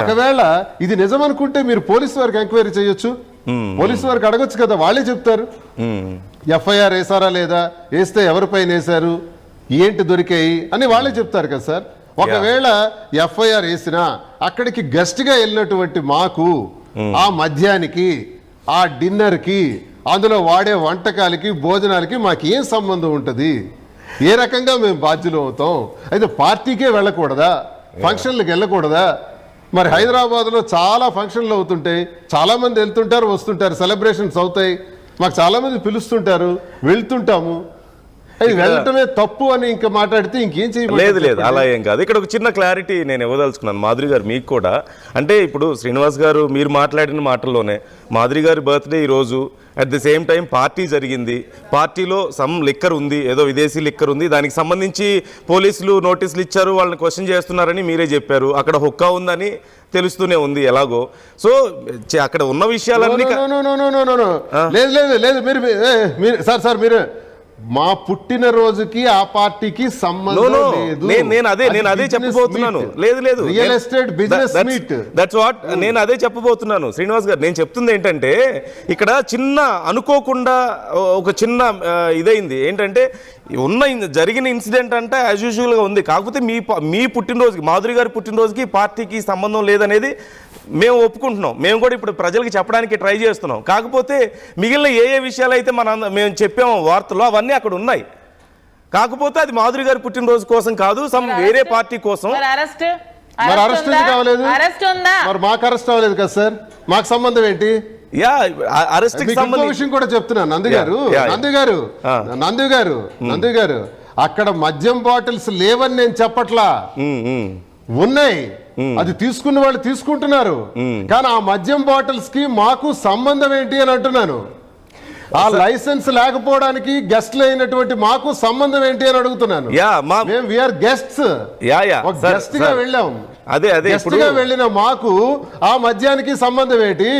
ఒకవేళ ఇది నిజం అనుకుంటే మీరు పోలీసు వారికి ఎంక్వైరీ చేయొచ్చు, పోలీసు వారికి అడగొచ్చు కదా, వాళ్ళే చెప్తారు. ఎఫ్ఐఆర్ వేసారా లేదా, వేస్తే ఎవరిపైన వేశారు, ఏంటి దొరికాయి అని వాళ్ళే చెప్తారు కదా సార్. ఒకవేళ ఎఫ్ఐఆర్ వేసినా అక్కడికి గెస్ట్ గా వెళ్ళినటువంటి మాకు ఆ మద్యానికి, ఆ డిన్నర్ కి, అందులో వాడే వంటకాలకి, భోజనాలకి మాకు ఏం సంబంధం ఉంటుంది? ఏ రకంగా మేము బాధ్యులు అవుతాం? అయితే పార్టీకే వెళ్ళకూడదా, ఫంక్షన్లకు వెళ్ళకూడదా? మరి హైదరాబాద్లో చాలా ఫంక్షన్లు అవుతుంటాయి, చాలా మంది వెళ్తుంటారు వస్తుంటారు, సెలబ్రేషన్స్ అవుతాయి, మాకు చాలా మంది పిలుస్తుంటారు, వెళ్తుంటాము. అది వెళ్ళటమే తప్పు అని ఇంకా మాట్లాడితే ఇంకేం చేయలేదు. లేదు లేదు, అలా ఏం కాదు. ఇక్కడ ఒక చిన్న క్లారిటీ నేను ఇవ్వదలుచుకున్నాను మాధురి గారు మీకు కూడా. అంటే ఇప్పుడు శ్రీనివాస్ గారు మీరు మాట్లాడిన మాటల్లోనే మాధురి గారి బర్త్డే ఈరోజు, at the same time party జరిగింది, పార్టీలో సమ్ లిక్కర్ ఉంది, ఏదో విదేశీ లిక్కర్ ఉంది, దానికి సంబంధించి పోలీసులు నోటీసులు ఇచ్చారు, వాళ్ళని క్వశ్చన్ చేస్తున్నారని మీరే చెప్పారు. అక్కడ హుక్కా ఉందని తెలుస్తూనే ఉంది ఎలాగో. సో అక్కడ ఉన్న విషయాలన్నీ లేదు లేదు లేదు, మీరు సార్ మీరు మా పుట్టినరోజుకి ఆ పార్టీకి సంబంధం లేదు. నేను అదే చెప్పబోతున్నాను. లేదు లేదు, real estate business meet, that's what నేను అదే చెప్పబోతున్నాను శ్రీనివాస్ గారు. నేను చెప్తుంది ఏంటంటే ఇక్కడ చిన్న అనుకోకుండా ఒక చిన్న ఇదైంది ఏంటంటే, జరిగిన ఇన్సిడెంట్ అంటే యాజ్ యూజువల్గా ఉంది. కాకపోతే మీ పుట్టినరోజుకి, మాధురి గారి పుట్టినరోజుకి పార్టీకి సంబంధం లేదనేది మేము ఒప్పుకుంటున్నాం. మేము కూడా ఇప్పుడు ప్రజలకి చెప్పడానికి ట్రై చేస్తున్నాం. కాకపోతే మిగిలిన ఏ విషయాలు అయితే మేము చెప్పామో వార్తలు అవన్నీ అక్కడ ఉన్నాయి. కాకపోతే అది మాధురి గారి పుట్టినరోజు కోసం కాదు, సమ్ వేరే పార్టీ కోసం. మరి అరెస్ట్ కావలేదు, మరి మాకు అరెస్ట్ అవ్వలేదు కదా సార్, మాకు సంబంధం ఏంటి? అరెస్ట్ విషయం కూడా చెప్తున్నాను నందు గారు, అక్కడ మద్యం బాటిల్స్ లేవని నేను చెప్పట్లా, ఉన్నాయి, అది తీసుకున్న వాళ్ళు తీసుకుంటున్నారు. కానీ ఆ మద్యం బాటిల్స్ కి మాకు సంబంధం ఏంటి అని అంటున్నాను. ఆ లైసెన్స్ లేకపోవడానికి గెస్ట్ అయినటువంటి మాకు సంబంధం ఏంటి అని అడుగుతున్నాను. మేము వీఆర్ గెస్ట్స్, గెస్ట్ గా వెళ్ళాం, వెళ్ళిన మాకు ఆ మద్యానికి సంబంధం ఏంటి?